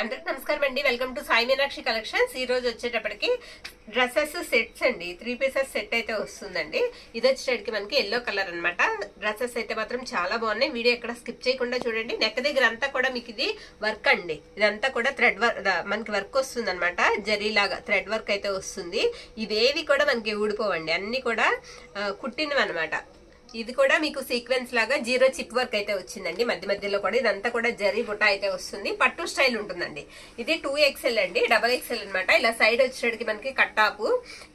అందరికి నమస్కారం అండి. Welcome to Sai Meenakshi collections. ఈ రోజు వచ్చేటప్పటికి డ్రెస్సెస్ సెట్స్ అండి, 3 పీసెస్ సెట్ అయితే వస్తుందండి. ఇది వచ్చేటప్పటికి మనకి ఎల్లో కలర్ అన్నమాట. డ్రెస్సెస్ అయితే మాత్రం చాలా బాగున్నాయి. వీడియో ఎక్కడ స్కిప్ చేయకుండా చూడండి. నెక్ దగ్గర అంతా కూడా మీకు ఇది వర్క్ అండి. ఇదంతా కూడా థ్రెడ్ వర్క్, మనకి వర్క్ వస్తుంది అనమాట. జరీలాగా థ్రెడ్ వర్క్ అయితే వస్తుంది. ఇవేవి కూడా మనకి ఊడిపోవండి, అన్ని కూడా కుట్టినవి అనమాట. ఇది కూడా మీకు సీక్వెన్స్ లాగా జీరో చిప్ వర్క్ అయితే వచ్చిందండి. మధ్య మధ్యలో కూడా ఇదంతా కూడా జరీ బుట్ట అయితే వస్తుంది. పట్టు స్టైల్ ఉంటుందండి. ఇది 2XL అండి, XXL అనమాట. ఇలా సైడ్ వచ్చేటప్పటికి మనకి కట్టాపు.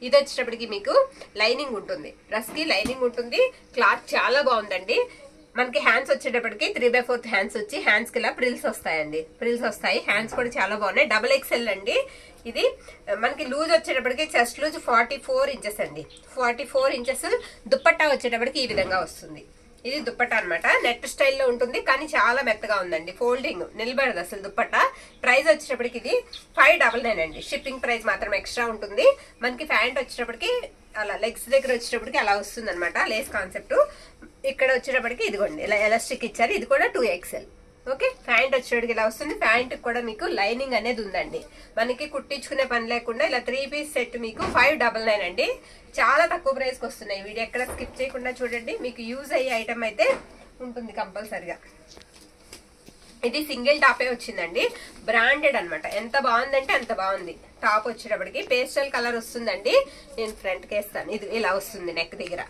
ఇది వచ్చేటప్పటికి మీకు లైనింగ్ ఉంటుంది, డ్రెస్ కి లైనింగ్ ఉంటుంది. క్లాత్ చాలా బాగుందండి. మనకి హ్యాండ్స్ వచ్చేటప్పటికి 3/4 హ్యాండ్స్ వచ్చి హ్యాండ్స్ కి ఇలా ప్రిల్స్ వస్తాయండి. ప్రిల్స్ వస్తాయి. హ్యాండ్స్ కూడా చాలా బాగున్నాయి. XXL అండి. ఇది మనకి లూజ్ వచ్చేటప్పటికి చెస్ట్ లూజ్ 44 ఇంచెస్ అండి. 44 ఇంచెస్. దుప్పట్టా వచ్చేటప్పటికి ఈ విధంగా వస్తుంది. ఇది దుప్పట్టా అనమాట. నెట్ స్టైల్లో ఉంటుంది, కానీ చాలా మెత్తగా ఉందండి. ఫోల్డింగ్ నిలబడదు అసలు దుప్పట్టా. ప్రైస్ వచ్చేటప్పటికి ఇది 599 అండి. షిప్పింగ్ ప్రైస్ మాత్రం ఎక్స్ట్రా ఉంటుంది. మనకి ప్యాంట్ వచ్చేటప్పటికి అలా లెగ్స్ దగ్గర వచ్చేటప్పటికి అలా వస్తుంది అనమాట. Lay's concept. ఇక్కడ వచ్చేటప్పటికి ఇదిగోండి ఇలా ఎలాస్టిక్ ఇచ్చారు. ఇది కూడా 2XL. ఓకే, ప్యాంట్ వచ్చేటికి ఇలా వస్తుంది. ప్యాంట్ కూడా మీకు లైనింగ్ అనేది ఉందండి. మనకి కుట్టించుకునే పని లేకుండా ఇలా 3 పీస్ సెట్ మీకు 599 అండి. చాలా తక్కువ ప్రైస్ కి వస్తున్నాయి. వీడియో ఎక్కడ స్కిప్ చేయకుండా చూడండి, మీకు యూజ్ అయ్యే ఐటమ్ అయితే ఉంటుంది కంపల్సరిగా. ఇది సింగిల్ టాపే వచ్చిందండి, బ్రాండెడ్ అనమాట. ఎంత బాగుందంటే అంత బాగుంది. టాప్ వచ్చేటప్పటికి పేస్టల్ కలర్ వస్తుందండి. నేను ఫ్రంట్ కి వేస్తాను. ఇది ఇలా వస్తుంది నెక్ దగ్గర.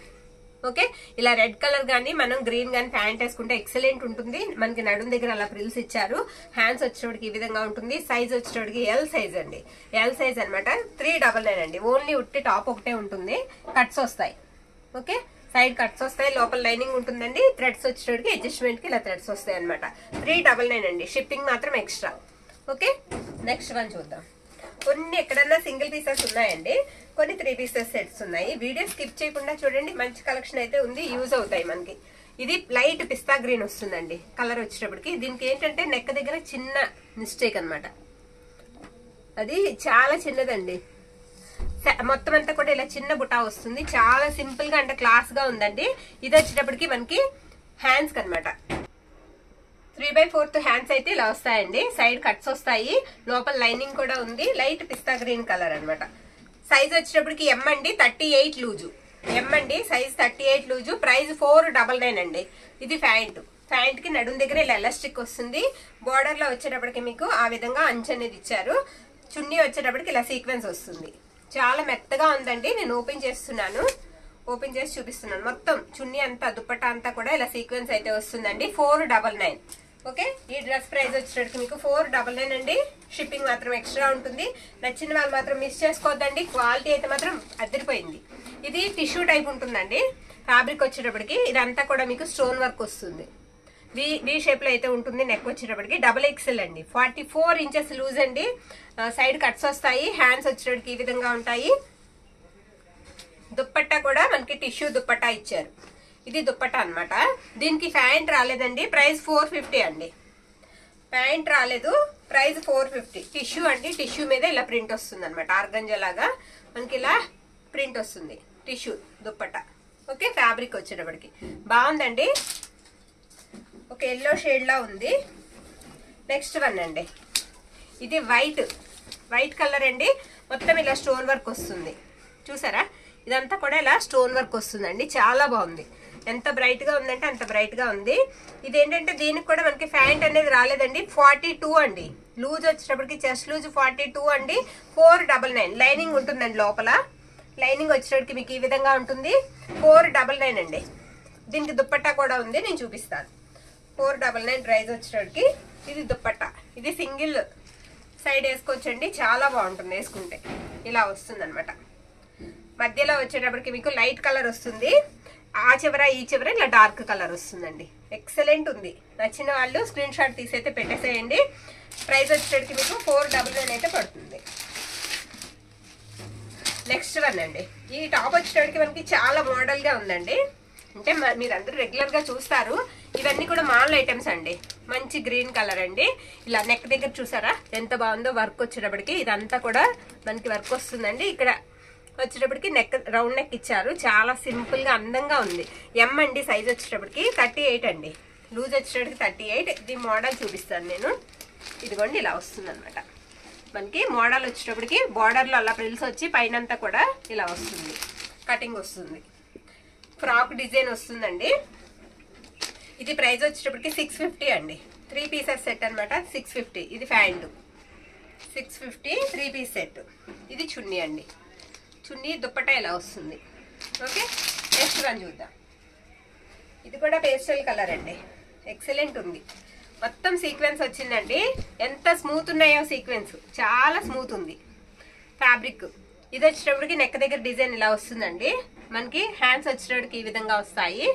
ఓకే, ఇలా రెడ్ కలర్ గానీ మనం గ్రీన్ గానీ ప్యాంట్ వేసుకుంటే ఎక్సలెంట్ ఉంటుంది. మనకి నడుం దగ్గర అలా ప్రిల్స్ ఇచ్చారు. హ్యాండ్స్ వచ్చేటప్పటికి ఈ విధంగా ఉంటుంది. సైజ్ వచ్చేటప్పటికి ఎల్ సైజ్ అండి. ఎల్ సైజ్ అనమాట. 399 అండి. ఓన్లీ ఉట్టి టాప్ ఒకటే ఉంటుంది. కట్స్ వస్తాయి. ఓకే, సైడ్ కట్స్ వస్తాయి. లోపల లైనింగ్ ఉంటుందండి. థ్రెడ్స్ వచ్చేటప్పటికి అడ్జస్ట్మెంట్ కి ఇలా థ్రెడ్స్ వస్తాయి అనమాట. 399 అండి. షిప్పింగ్ మాత్రం ఎక్స్ట్రా. ఓకే, నెక్స్ట్ వన్ చూద్దాం. కొన్ని ఎక్కడన్నా సింగిల్ పీసెస్ ఉన్నాయండి, కొన్ని 3 పీసెస్ సెట్స్ ఉన్నాయి. వీడియో స్కిప్ చేయకుండా చూడండి. మంచి కలెక్షన్ అయితే ఉంది, యూజ్ అవుతాయి మనకి. ఇది లైట్ పిస్తా గ్రీన్ వస్తుందండి కలర్ వచ్చేటప్పటికి. దీనికి ఏంటంటే నెక్ దగ్గర చిన్న మిస్టేక్ అనమాట. అది చాలా చిన్నదండి. మొత్తం అంతా కూడా ఇలా చిన్న బుటా వస్తుంది. చాలా సింపుల్ గా అంటే క్లాస్ గా ఉందండి. ఇది వచ్చేటప్పటికి మనకి హ్యాండ్స్ అనమాట. 3/4 హ్యాండ్స్ అయితే ఇలా వస్తాయండి. సైడ్ కట్స్ వస్తాయి. లోపల లైనింగ్ కూడా ఉంది. లైట్ పిస్తా గ్రీన్ కలర్ అనమాట. సైజ్ వచ్చేటప్పటికి ఎం అండి, 38 లూజు. ఎం అండి, సైజ్ 38 లూజు. ప్రైస్ 499 అండి. ఇది ప్యాంట్. ప్యాంట్ కి నడుం దగ్గర ఇలా ఎలాస్టిక్ వస్తుంది. బోర్డర్ లో వచ్చేటప్పటికి మీకు ఆ విధంగా అంచు అనేది ఇచ్చారు. చున్నీ వచ్చేటప్పటికి ఇలా సీక్వెన్స్ వస్తుంది. చాలా మెత్తగా ఉందండి. నేను ఓపెన్ చేస్తున్నాను, ఓపెన్ చేసి చూపిస్తున్నాను. మొత్తం చున్నీ అంతా దుప్పట్టా అంతా కూడా ఇలా సీక్వెన్స్ అయితే వస్తుందండి. 499. ఓకే, ఈ డ్రెస్ ప్రైస్ వచ్చేటప్పటికి మీకు 499 అండి. షిప్పింగ్ మాత్రం ఎక్స్ట్రా ఉంటుంది. నచ్చిన వాళ్ళు మాత్రం మిస్ చేసుకోవద్దండి. క్వాలిటీ అయితే మాత్రం అదిరిపోయింది. ఇది టిష్యూ టైప్ ఉంటుందండి. ఫ్యాబ్రిక్ వచ్చేటప్పటికి ఇదంతా కూడా మీకు స్టోన్ వర్క్ వస్తుంది. వి షేప్ లో అయితే ఉంటుంది. నెక్ వచ్చేటప్పటికి XXL అండి. 44 ఇంచెస్ లూజ్ అండి. సైడ్ కట్స్ వస్తాయి. హ్యాండ్స్ వచ్చేటప్పటికి ఈ విధంగా ఉంటాయి. దుప్పట్టా కూడా మనకి టిష్యూ దుప్పట్టా ఇచ్చారు. ఇది దుప్పట్టా అనమాట. దీనికి ప్యాంట్ రాలేదండి. ప్రైస్ 450 అండి. ప్యాంట్ రాలేదు. ప్రైస్ 450. టిష్యూ అండి. టిష్యూ మీద ఇలా ప్రింట్ వస్తుంది అనమాట. ఆర్గంజా లాగా మనకి ఇలా ప్రింట్ వస్తుంది. టిష్యూ దుప్పట్టా. ఓకే, ఫ్యాబ్రిక్ వచ్చేటప్పటికి బాగుందండి. ఒక ఎల్లో షేడ్ లా ఉంది. నెక్స్ట్ వన్ అండి. ఇది వైట్ కలర్ అండి. మొత్తం ఇలా స్టోన్ వర్క్ వస్తుంది. చూసారా, ఇదంతా కూడా ఇలా స్టోన్ వర్క్ వస్తుందండి. చాలా బాగుంది. ఎంత బ్రైట్ గా ఉందంటే అంత బ్రైట్ గా ఉంది. ఇదేంటంటే దీనికి కూడా మనకి ప్యాంట్ అనేది రాలేదండి. 42 అండి. లూజ్ వచ్చేటప్పటికి చెస్ట్ లూజ్ 42 అండి. 499. లైనింగ్ ఉంటుందండి. లోపల లైనింగ్ వచ్చేటప్పటికి మీకు ఈ విధంగా ఉంటుంది. 499 అండి. దీనికి దుప్పట్టా కూడా ఉంది, నేను చూపిస్తాను. 499 ప్రైస్ వచ్చేటప్పటికి. ఇది దుప్పట్టా. ఇది సింగిల్ సైడ్ వేసుకోవచ్చండి. చాలా బాగుంటుంది వేసుకుంటే. ఇలా వస్తుంది అనమాట. మధ్యలో వచ్చేటప్పటికి మీకు లైట్ కలర్ వస్తుంది. ఆ చివర ఈ చివర ఇలా డార్క్ కలర్ వస్తుందండి. ఎక్సలెంట్ ఉంది. నచ్చిన వాళ్ళు స్క్రీన్ షాట్ తీసైతే పెట్టేసేయండి. ప్రైస్ వచ్చేటప్పటికి మీకు 499 అయితే పడుతుంది. నెక్స్ట్ వన్ అండి. ఈ టాప్ వచ్చేటప్పటికి మనకి చాలా మోడల్ గా ఉందండి. అంటే మీరందరూ రెగ్యులర్ గా చూస్తారు. ఇవన్నీ కూడా మాల్ ఐటమ్స్ అండి. మంచి గ్రీన్ కలర్ అండి. ఇలా నెక్ దగ్గర చూసారా ఎంత బాగుందో. వర్క్ వచ్చేటప్పటికి ఇదంతా కూడా మనకి వర్క్ వస్తుందండి. ఇక్కడ వచ్చేటప్పటికి నెక్ రౌండ్ నెక్ ఇచ్చారు. చాలా సింపుల్ గా అందంగా ఉంది. ఎం అండి. సైజ్ వచ్చేటప్పటికి 38 అండి. లూజ్ వచ్చేటప్పటికి 38. ఇది మోడల్ చూపిస్తాను నేను. ఇదిగోండి ఇలా వస్తుంది అనమాట. మనకి మోడల్ వచ్చేటప్పటికి బార్డర్లో అలా ప్రిల్స్ వచ్చి పైనంతా కూడా ఇలా వస్తుంది, కటింగ్ వస్తుంది, ఫ్రాక్ డిజైన్ వస్తుందండి. ఇది ప్రైస్ వచ్చేటప్పటికి 650 అండి. 3 పీసెస్ సెట్ అనమాట, 650. ఇది ప్యాంటు 650, 3 పీస్ సెట్. ఇది చున్నీ అండి, చున్నీ దుప్పటా ఇలా వస్తుంది. ఓకే, నెక్స్ట్ వన్ చూద్దాం. ఇది కూడా పేస్టల్ కలర్ అండి, ఎక్సలెంట్ ఉంది. మొత్తం సీక్వెన్స్ వచ్చిందండి. ఎంత స్మూత్ ఉన్నాయో సీక్వెన్స్, చాలా స్మూత్ ఉంది ఫ్యాబ్రిక్. ఇది వచ్చేటప్పటికి నెక్ దగ్గర డిజైన్ ఇలా వస్తుందండి. మనకి హ్యాండ్స్ వచ్చేటప్పటికి ఈ విధంగా వస్తాయి.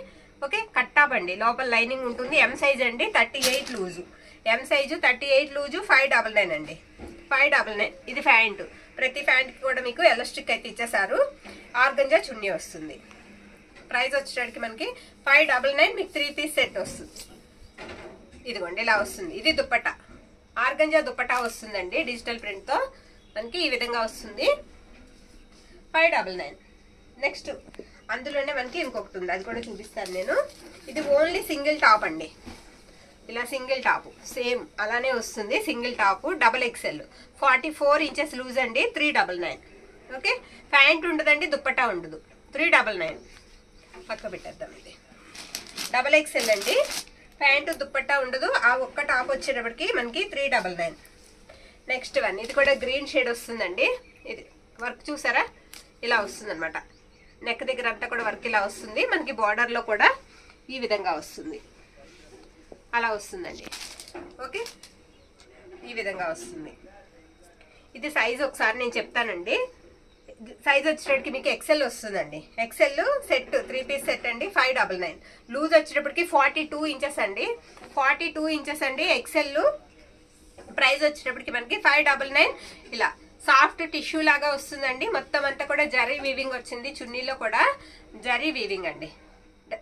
ఓకే, కట్టాప్ అండి, లోపల లైనింగ్ ఉంటుంది. ఎం సైజ్ అండి, 38 లూజు. ఎం సైజు 38 లూజు, 599 అండి, 599. ఇది ప్యాంటు, ప్రతి ప్యాంట్కి కూడా మీకు ఎలాస్టిక్ అయితే ఇచ్చేసారు. ఆర్గంజా చున్నీ వస్తుంది. ప్రైస్ వచ్చేటప్పటికి మనకి 599, మీకు 3 పీస్ సెట్ వస్తుంది. ఇదిగోండి ఇలా వస్తుంది. ఇది దుప్పటా, ఆర్గంజా దుప్పటా వస్తుందండి, డిజిటల్ ప్రింట్తో మనకి ఈ విధంగా వస్తుంది. 599. నెక్స్ట్ అందులోనే మనకి ఇంకొకటి ఉంది, అది కూడా చూపిస్తాను నేను. ఇది ఓన్లీ సింగిల్ టాప్ అండి, ఇలా సింగిల్ టాప్ సేమ్ అలానే వస్తుంది. Single top, double XL, 44 inches loose అండి, 399. ఓకే, ప్యాంట్ ఉండదండి, దుప్పటా ఉండదు, 399. పక్క పెట్టేద్దాం. ఇది డబల్ ఎక్సెల్ అండి, ప్యాంటు దుప్పట్టా ఉండదు. ఆ ఒక్క టాప్ వచ్చేటప్పటికి మనకి 399. నెక్స్ట్ వన్, ఇది కూడా గ్రీన్ షేడ్ వస్తుందండి. ఇది వర్క్ చూసారా, ఇలా వస్తుంది అనమాట. నెక్ దగ్గర అంతా కూడా వర్క్ ఇలా వస్తుంది. మనకి బార్డర్లో కూడా ఈ విధంగా వస్తుంది, అలా వస్తుందండి. ఓకే, ఈ విధంగా వస్తుంది. ఇది సైజ్ ఒకసారి నేను చెప్తానండి. సైజ్ వచ్చేటప్పటికి మీకు ఎక్సెల్ వస్తుందండి. ఎక్సెల్ సెట్ 3 పీస్ సెట్ అండి, 599. లూజ్ వచ్చేటప్పటికి 42 ఇంచెస్ అండి, 42 ఇంచెస్ అండి ఎక్సెల్. ప్రైస్ వచ్చేటప్పటికి మనకి 599. ఇలా సాఫ్ట్ టిష్యూ లాగా వస్తుందండి. మొత్తం అంతా కూడా జరీ వీవింగ్ వచ్చింది. చున్నీలో కూడా జరీ వీవింగ్ అండి.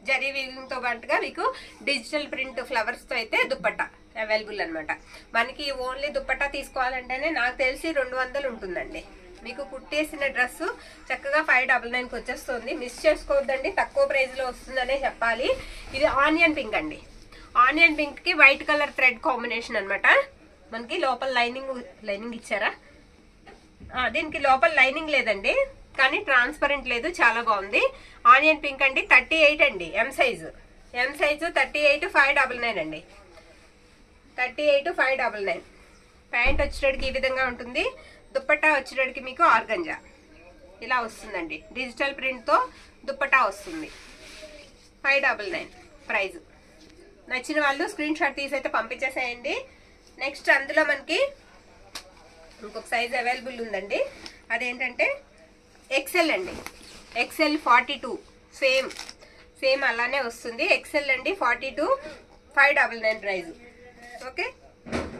జరీ వీవింగ్ తో పాటుగా మీకు డిజిటల్ ప్రింట్ ఫ్లవర్స్ తో అయితే దుప్పట్టా అవైలబుల్ అనమాట. మనకి ఓన్లీ దుప్పట్టా తీసుకోవాలంటేనే నాకు తెలిసి 200 ఉంటుందండి. మీకు కుట్టేసిన డ్రెస్ చక్కగా 599కి వచ్చేస్తుంది. మిస్ చేసుకోవద్దండి, తక్కువ ప్రైస్ లో వస్తుందనే చెప్పాలి. ఇది ఆనియన్ పింక్ అండి, ఆనియన్ పింక్ కి వైట్ కలర్ థ్రెడ్ కాంబినేషన్ అనమాట. మనకి లోపల లైనింగ్ ఇచ్చారా, దీనికి లోపల లైనింగ్ లేదండి, కానీ ట్రాన్స్పరెంట్ లేదు, చాలా బాగుంది. ఆనియన్ పింక్ అండి, 38 అండి, ఎం సైజు 38, 599 అండి, 38, 599. ప్యాంట్ వచ్చేటడికి ఈ విధంగా ఉంటుంది. దుప్పట్టా వచ్చేటడికి మీకు ఆర్గంజా ఇలా వస్తుందండి, డిజిటల్ ప్రింట్తో దుప్పట్టా వస్తుంది. 599 ప్రైజ్. నచ్చిన వాళ్ళు స్క్రీన్ షాట్ తీసి అయితే పంపించేసేయండి. నెక్స్ట్ అందులో మనకి ఇంకొక సైజ్ అవైలబుల్ ఉందండి, అదేంటంటే ఎక్సెల్ అండి. ఎక్సెల్ 42, సేమ్ అలానే వస్తుంది. ఎక్సెల్ అండి 42, 599 ప్రైజ్. ఓకే,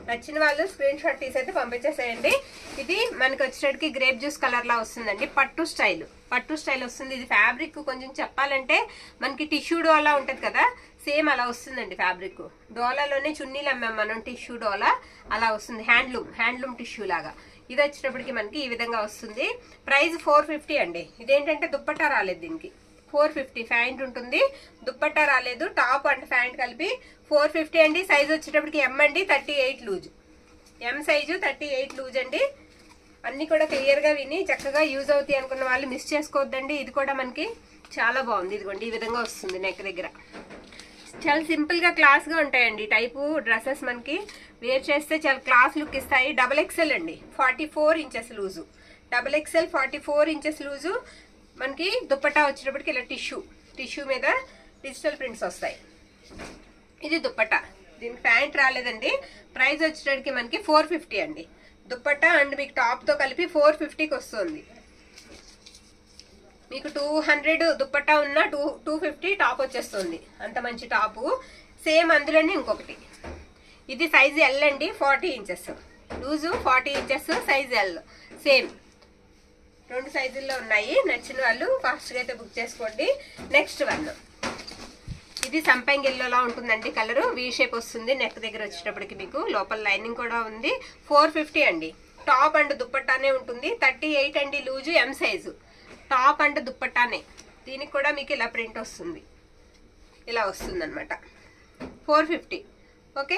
నచ్చిన వాళ్ళు స్క్రీన్ షాట్ తీసి అయితే పంపించేసేయండి. ఇది మనకి వచ్చేటికి గ్రేప్ జ్యూస్ కలర్ లా వస్తుందండి, పట్టు స్టైల్ వస్తుంది. ఇది ఫ్యాబ్రిక్ కొంచెం చెప్పాలంటే మనకి టిష్యూ డోలా ఉంటది కదా, సేమ్ అలా వస్తుందండి ఫ్యాబ్రిక్. డోలాలోనే చున్నీలు అమ్మాం మనం, టిష్యూ డోలా అలా వస్తుంది. హ్యాండ్లూమ్ టిష్యూ లాగా. ఇది వచ్చేటప్పటికి మనకి ఈ విధంగా వస్తుంది. ప్రైస్ 450 అండి. ఇదేంటంటే దుప్పట్టా రాలేదు దీనికి, 450. ప్యాంట్ ఉంటుంది, దుప్పట్టా రాలేదు. టాప్ అండ్ ప్యాంట్ కలిపి 450 అండి. సైజ్ వచ్చేటప్పటికి ఎం అండి, 38 లూజ్. ఎం సైజు 38 లూజ్ అండి. అన్ని కూడా క్లియర్ గా విని చక్కగా యూజ్ అవుతాయి అనుకున్న వాళ్ళు మిస్ చేసుకోవద్దండి. ఇది కూడా మనకి చాలా బాగుంది. ఇదిగోండి ఈ విధంగా వస్తుంది నెక్ దగ్గర. చాలా సింపుల్ గా క్లాస్ గా ఉంటాయండి టైపు డ్రెస్సెస్. మనకి వేర్ చేస్తే చాలా క్లాస్ లుక్ ఇస్తాయి. డబుల్ ఎక్సెల్ అండి, 44 inches loose. Double XL 44 inches loose. మనకి దుప్పట్టా వచ్చేటప్పటికి ఇలా టిష్యూ మీద డిజిటల్ ప్రింట్స్ వస్తాయి. ఇది దుప్పట్టా, దీనికి ప్యాంట్ రాలేదండి. ప్రైస్ వచ్చేటప్పటికి మనకి 450 అండి. దుప్పట్టా అండ్ మీకు టాప్ తో కలిపి 450కి వస్తుంది. మీకు 200 దుప్పట్టా ఉన్న 250 టాప్ వచ్చేస్తుంది. అంత మంచి టాపు. సేమ్ అందులోనే ఇంకొకటి, ఇది సైజ్ ఎల్ అండి, 40 inches loose, 40 inches size L. Same 2 సైజుల్లో ఉన్నాయి. నచ్చిన వాళ్ళు ఫాస్ట్గా అయితే బుక్ చేసుకోండి. నెక్స్ట్ వన్, ఇది సంపంగి ఎల్లోలా ఉంటుందండి కలరు. వీ షేప్ వస్తుంది. నెక్ దగ్గర వచ్చేటప్పటికి మీకు లోపల లైనింగ్ కూడా ఉంది. 450 అండి. టాప్ అండ్ దుప్పట్టానే ఉంటుంది. 38 అండి loose, M size. Top and దుప్పట్టానే. దీనికి కూడా మీకు ఇలా ప్రింట్ వస్తుంది, ఇలా వస్తుంది అనమాట. 450. ఓకే,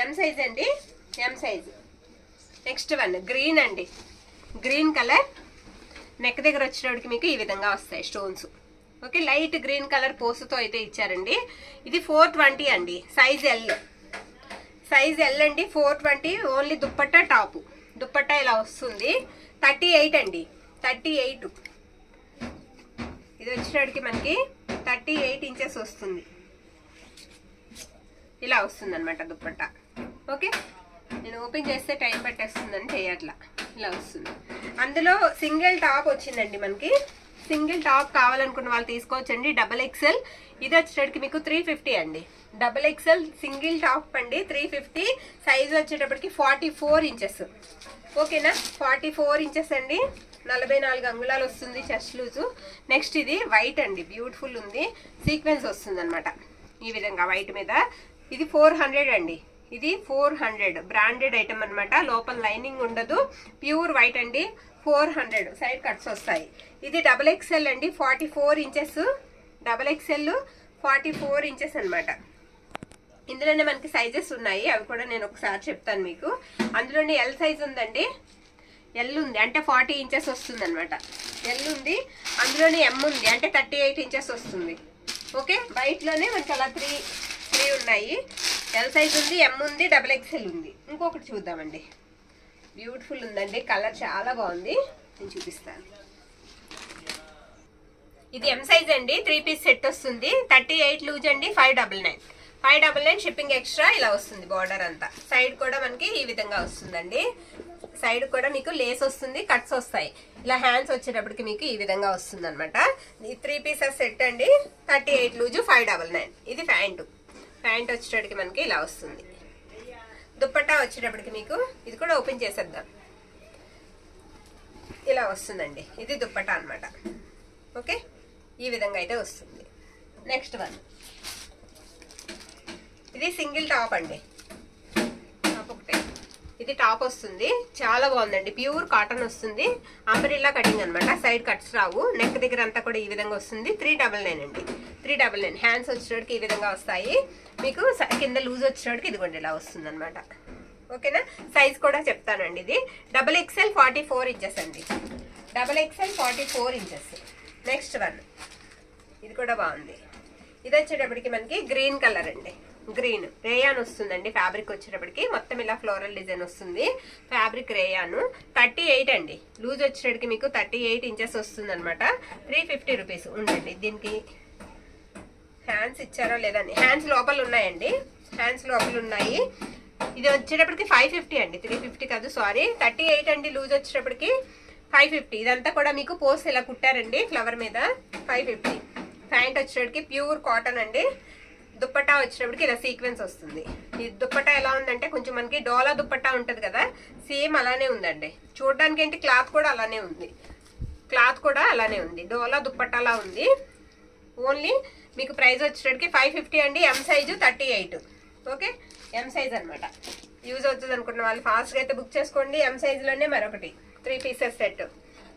ఎం సైజ్ అండి. M size. Next one green అండి, గ్రీన్ కలర్. నెక్ దగ్గర వచ్చేటప్పటికి మీకు ఈ విధంగా వస్తాయి stones. Okay, light green colour పోసుతో అయితే ఇచ్చారండి. ఇది 420 అండి, సైజ్ ఎల్. సైజ్ ఎల్ అండి, 420. Only dupatta top. దుప్పట్టా ఇలా వస్తుంది. 38 అండి, 38. ఇది వచ్చేటప్పటికి మనకి 38 ఇంచెస్ వస్తుంది. ఇలా వస్తుంది అనమాట దుప్పట్టా. ఓకే, నేను ఓపెన్ చేస్తే టైం పట్టేస్తుందని చేయట్లా. ఇలా వస్తుంది. అందులో సింగిల్ టాప్ వచ్చిందండి మనకి. సింగిల్ టాప్ కావాలనుకున్న వాళ్ళు తీసుకోవచ్చండి. XXL. ఇది వచ్చేటప్పటికి మీకు 350 అండి. XXL సింగిల్ టాప్ అండి, 350. సైజ్ వచ్చేటప్పటికి 44 ఇంచెస్. ఓకేనా, 44 ఇంచెస్ అండి, 44 అంగుళాలు వస్తుంది చెస్ట్ లూజు. నెక్స్ట్ ఇది వైట్ అండి, బ్యూటిఫుల్ ఉంది. సీక్వెన్స్ వస్తుంది అనమాట ఈ విధంగా వైట్ మీద. ఇది 400 అండి. ఇది 400 బ్రాండెడ్ ఐటమ్ అనమాట. లోపల లైనింగ్ ఉండదు, ప్యూర్ వైట్ అండి. 400 సైడ్ కట్స్ వస్తాయి. ఇది XXL అండి, 44 ఇంచెస్. XXL 44 ఇంచెస్ అనమాట. ఇందులోనే మనకి సైజెస్ ఉన్నాయి, అవి కూడా నేను ఒకసారి చెప్తాను మీకు. అందులోనే ఎల్ సైజ్ ఉందండి, ఎల్ ఉంది అంటే 40 ఇంచెస్ వస్తుంది అనమాట. ఎల్ ఉంది, అందులోనే ఎం ఉంది అంటే 38 ఇంచెస్ వస్తుంది. ఓకే, వైట్లోనే మనకి అలా త్రీ ఉన్నాయి. ఎల్ సైజ్ ఉంది, ఎం ఉంది, XXL ఉంది. ఇంకొకటి చూద్దామండి, బ్యూటిఫుల్ ఉందండి, కలర్ చాలా బాగుంది, నేను చూపిస్తాను. ఇది ఎం సైజ్ అండి, 3 పీస్ సెట్ వస్తుంది. 38 లూజ్ అండి, 599 షిప్పింగ్ ఎక్స్ట్రా. ఇలా వస్తుంది బార్డర్ అంతా. సైడ్ కూడా మనకి ఈ విధంగా వస్తుందండి. సైడ్ కూడా మీకు లేస్ వస్తుంది, కట్స్ వస్తాయి. ఇలా హ్యాండ్స్ వచ్చేటప్పటికి మీకు ఈ విధంగా వస్తుంది అనమాట. ఈ 3 పీసెస్ సెట్ అండి, 38 లూజు, 599. ఇది ప్యాంటు వచ్చేటప్పటికి మనకి ఇలా వస్తుంది. దుప్పట్టా వచ్చేటప్పటికి మీకు ఇది కూడా ఓపెన్ చేసేద్దాం. ఇలా వస్తుందండి, ఇది దుప్పట్టా అనమాట. ఓకే, ఈ విధంగా అయితే వస్తుంది. నెక్స్ట్ వన్, ఇది సింగిల్ టాప్ అండి. టాప్ ఒకటే, ఇది టాప్ వస్తుంది, చాలా బాగుందండి. ప్యూర్ కాటన్ వస్తుంది, అంబ్రెల్లా కటింగ్ అనమాట. సైడ్ కట్స్ రావు. నెక్ దగ్గర అంతా కూడా ఈ విధంగా వస్తుంది. 399 అండి, 399. హ్యాండ్స్ వచ్చేటప్పటికి ఈ విధంగా వస్తాయి మీకు. కింద లూజ్ వచ్చేటప్పటికి ఇదిగోండి ఇలా వస్తుంది అనమాట. ఓకేనా, సైజ్ కూడా చెప్తానండి. ఇది XXL 44 ఇంచెస్ అండి, XXL 44 ఇంచెస్. నెక్స్ట్ వన్, ఇది కూడా బాగుంది. ఇది వచ్చేటప్పటికి మనకి గ్రీన్ కలర్ అండి, గ్రీన్ రేయాన్ వస్తుందండి. ఫ్యాబ్రిక్ వచ్చేటప్పటికి మొత్తం ఇలా ఫ్లోరల్ డిజైన్ వస్తుంది. ఫ్యాబ్రిక్ రేయాను. 38 అండి, లూజ్ వచ్చేటప్పటికి మీకు 38 ఇంచెస్ వస్తుంది అనమాట. 350 రూపీస్ ఉండండి. దీనికి హ్యాండ్స్ ఇచ్చారో లేదండి, హ్యాండ్స్ లోపల ఉన్నాయండి, హ్యాండ్స్ లోపల ఉన్నాయి. ఇది వచ్చేటప్పటికి 550 అండి, 350 కాదు సారీ. 38 అండి, లూజ్ వచ్చేటప్పటికి 550. ఇదంతా కూడా మీకు పోస్ట్ ఇలా కుట్టారండి ఫ్లవర్ మీద. 550. ప్యాంట్ వచ్చేటప్పటికి ప్యూర్ కాటన్ అండి. దుప్పట్టా వచ్చేటప్పటికి ఇలా సీక్వెన్స్ వస్తుంది. ఈ దుప్పట్టా ఎలా ఉందంటే కొంచెం మనకి డోలా దుప్పట్టా ఉంటది కదా, సేమ్ అలానే ఉందండి. చూడడానికి ఏంటి, క్లాత్ కూడా అలానే ఉంది, క్లాత్ కూడా అలానే ఉంది. డోలా దుప్పట్టాలా ఉంది. ఓన్లీ మీకు ప్రైస్ వచ్చేటప్పటికి 550 అండి. M size 38. Okay, M size అనమాట. యూజ్ అవుతుంది అనుకున్న వాళ్ళు ఫాస్ట్గా అయితే బుక్ చేసుకోండి. ఎం సైజులోనే మరొకటి 3 పీసెస్ సెట్.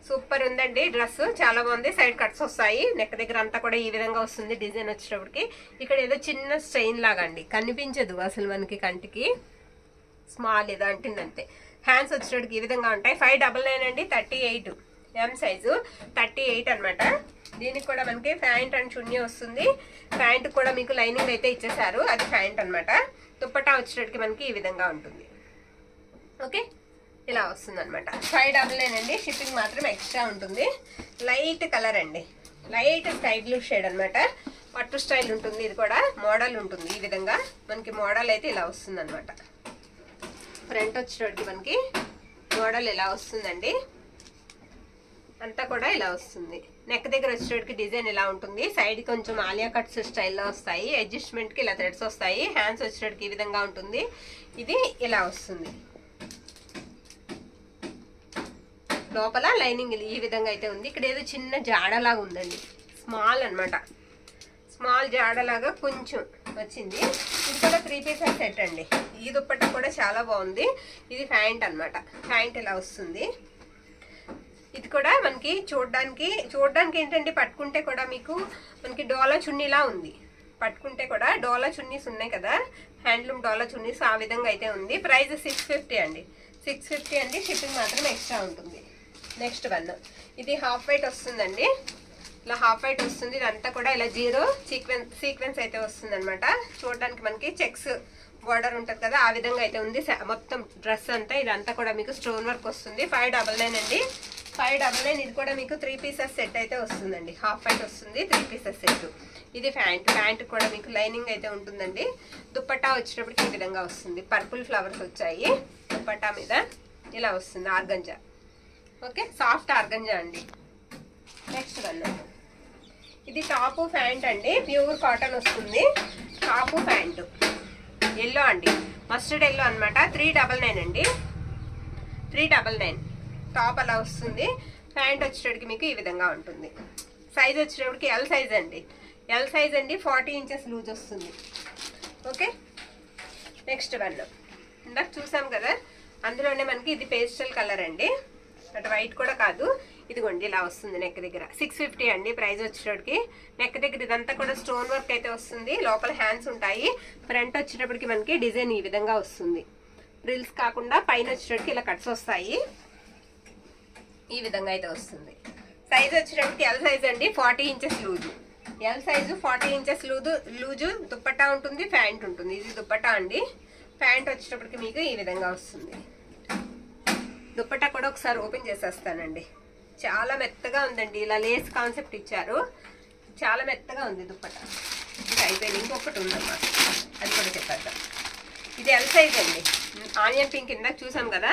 సూపర్ ఉందండి డ్రెస్, చాలా బాగుంది. సైడ్ కట్స్ వస్తాయి, నెక్ దగ్గర అంతా కూడా ఈ విధంగా వస్తుంది. డిజైన్ వచ్చేటప్పటికి ఇక్కడ ఏదో చిన్న స్ట్రెయిన్ లాగా అండి, కనిపించదు అసలు మనకి కంటికి. స్మాల్ ఏదో అంటుందంతే. హ్యాండ్స్ వచ్చేటప్పటికి ఈ విధంగా ఉంటాయి. 599 అండి, 38. ఎం సైజు 38 అనమాట. దీనికి కూడా మనకి ప్యాంట్ అండ్ చున్నీ వస్తుంది. ప్యాంట్ కూడా మీకు లైనింగ్ అయితే ఇచ్చేసారు, అది ప్యాంట్ అనమాట. దుప్పట్టా వచ్చేటప్పటికి మనకి ఈ విధంగా ఉంటుంది. ఓకే, ఇలా వస్తుంది అనమాట. 599 అండి, షిప్పింగ్ మాత్రం ఎక్స్ట్రా ఉంటుంది. లైట్ కలర్ అండి, లైట్ స్కై బ్లూ షేడ్ అనమాట. పట్టు స్టైల్ ఉంటుంది. ఇది కూడా మోడల్ ఉంటుంది. ఈ విధంగా మనకి మోడల్ అయితే ఇలా వస్తుంది అనమాట. ఫ్రంట్ వచ్చేటప్పటికి మనకి మోడల్ ఇలా వస్తుందండి, అంతా కూడా ఇలా వస్తుంది. నెక్ దగ్గర వచ్చేటప్పటికి డిజైన్ ఇలా ఉంటుంది. సైడ్ కొంచెం ఆలియా కట్స్ స్టైల్లో వస్తాయి. అడ్జస్ట్మెంట్ కి ఇలా థ్రెడ్స్ వస్తాయి. హ్యాండ్స్ వచ్చేటప్పటికి ఈ విధంగా ఉంటుంది. ఇది ఇలా వస్తుంది. లోపల లైనింగ్ ఈ విధంగా అయితే ఉంది. ఇక్కడ ఏదో చిన్న జాడలాగా ఉందండి, స్మాల్ అనమాట. స్మాల్ జాడలాగా కొంచెం వచ్చింది. ఇది కూడా 3 పీసెస్ సెట్ అండి. ఈ దుప్పట్టా కూడా చాలా బాగుంది. ఇది ప్యాంట్ అనమాట. ప్యాంట్ ఇలా వస్తుంది. ఇది కూడా మనకి చూడడానికి ఏంటంటే పట్టుకుంటే కూడా మీకు మనకి డోలా చున్నీలా ఉంది. పట్టుకుంటే కూడా డోలా చున్నీస్ ఉన్నాయి కదా, హ్యాండ్లూమ్ డోలా చున్నీస్ ఆ విధంగా అయితే ఉంది. ప్రైస్ 650 అండి. 650 అండి. షిప్పింగ్ మాత్రం ఎక్స్ట్రా ఉంటుంది. నెక్స్ట్ వన్, ఇది హాఫ్ వైట్ వస్తుందండి. ఇలా హాఫ్ వైట్ వస్తుంది. ఇదంతా కూడా ఇలా జీరో సీక్వెన్స్ అయితే వస్తుంది అనమాట. చూడడానికి మనకి చెక్స్ బార్డర్ ఉంటుంది కదా, ఆ విధంగా అయితే ఉంది. మొత్తం డ్రెస్ అంతా ఇదంతా కూడా మీకు స్టోన్ వర్క్ వస్తుంది. 599 అండి. 599. ఇది కూడా మీకు 3 పీసెస్ సెట్ అయితే వస్తుందండి. హాఫ్ వైట్ వస్తుంది, 3 పీసెస్ సెట్. ఇది ప్యాంట్ కూడా మీకు లైనింగ్ అయితే ఉంటుందండి. దుప్పట్టా వచ్చేటప్పటికి ఈ విధంగా వస్తుంది. పర్పుల్ ఫ్లవర్స్ వచ్చాయి దుప్పట్టా మీద. ఇలా వస్తుంది ఆర్గంజా. ఓకే, సాఫ్ట్ ఆర్గంజా అండి. నెక్స్ట్ వన్, ఇది టాపు ప్యాంట్ అండి. ప్యూర్ కాటన్ వస్తుంది. టాపు ప్యాంటు ఎల్లో అండి, మస్టర్డ్ ఎల్లో అనమాట. 399 అండి. 399 టాప్ అలా వస్తుంది. ప్యాంట్ వచ్చేటప్పటికి మీకు ఈ విధంగా ఉంటుంది. సైజ్ వచ్చేటప్పటికి ఎల్ సైజ్ అండి. ఎల్ సైజ్ అండి. 40 ఇంచెస్ లూజ్ వస్తుంది. ఓకే, నెక్స్ట్ వన్, ఇందాక చూసాం కదా, అందులోనే మనకి ఇది పేస్టల్ కలర్ అండి. అటు వైట్ కూడా కాదు. ఇదిగోండి ఇలా వస్తుంది. నెక్ దగ్గర 650 అండి. ప్రైస్ వచ్చేటప్పటికి నెక్ దగ్గర ఇదంతా కూడా స్టోన్ వర్క్ అయితే వస్తుంది. లోపల హ్యాండ్స్ ఉంటాయి. ఫ్రంట్ వచ్చేటప్పటికి మనకి డిజైన్ ఈ విధంగా వస్తుంది. ప్రిల్స్ కాకుండా పైన వచ్చేటప్పటికి ఇలా కట్స్ వస్తాయి. ఈ విధంగా అయితే వస్తుంది. సైజ్ వచ్చేటప్పటికి ఎల్ సైజ్ అండి. 40 inches loose. L size 40 inches loose. Dupatta ఉంటుంది, ప్యాంట్ ఉంటుంది. ఇది దుప్పట్టా అండి. ప్యాంట్ వచ్చేటప్పటికి మీకు ఈ విధంగా వస్తుంది. దుప్పట్టా కూడా ఒకసారి ఓపెన్ చేసేస్తానండి. చాలా మెత్తగా ఉందండి. ఇలా లేస్ కాన్సెప్ట్ ఇచ్చారు. చాలా మెత్తగా ఉంది దుప్పట్టా. ఇది అయిపోయింది. ఇంకొకటి ఉందన్నమాట, అది కూడా చెప్పేద్దాం. ఇది ఎల్ సైజ్ అండి. ఆనియన్ పింక్ కింద చూసాం కదా,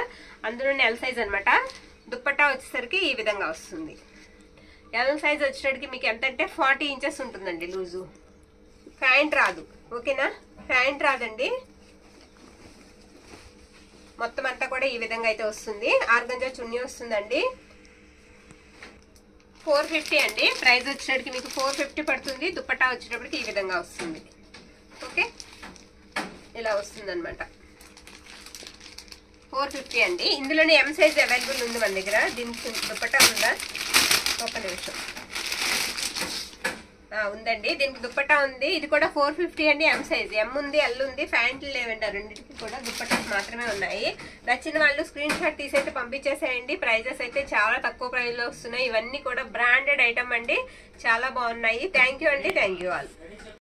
అందులోనే ఎల్ సైజ్ అనమాట. దుప్పట్టా వచ్చేసరికి ఈ విధంగా వస్తుంది. ఎల్ సైజ్ వచ్చేసరికి మీకు ఎంత అంటే 40 ఇంచెస్ ఉంటుందండి లూజు. ప్యాంట్ రాదు. ఓకేనా, ప్యాంట్ రాదండి. మొత్తం అంతా కూడా ఈ విధంగా అయితే వస్తుంది. ఆర్గంజా చున్నీ వస్తుందండి. 450 అండి. ప్రైస్ వచ్చేటప్పటికి మీకు 450 పడుతుంది. దుప్పట్టా వచ్చేటప్పటికి ఈ విధంగా వస్తుంది. ఓకే, ఇలా వస్తుంది అనమాట. 450 అండి. ఇందులోనే ఎం సైజ్ అవైలబుల్ ఉంది మన దగ్గర. దీనికి దుప్పట్టా ఉందా? ఒక నిమిషం. ఉందండి, దీనికి దుప్పట్టా ఉంది. ఇది కూడా 450 అండి. M size. ఎం ఉంది, ఎల్ ఉంది. ప్యాంట్లు లేవండి. రెండింటికి కూడా దుప్పట్టాస్ మాత్రమే ఉన్నాయి. నచ్చిన వాళ్ళు స్క్రీన్ షాట్ తీసైతే పంపించేసేయండి. ప్రైజెస్ అయితే చాలా తక్కువ ప్రైస్ లో వస్తున్నాయి. ఇవన్నీ కూడా బ్రాండెడ్ ఐటమ్ అండి. చాలా బాగున్నాయి. థ్యాంక్ యూ అండి. Thank you all.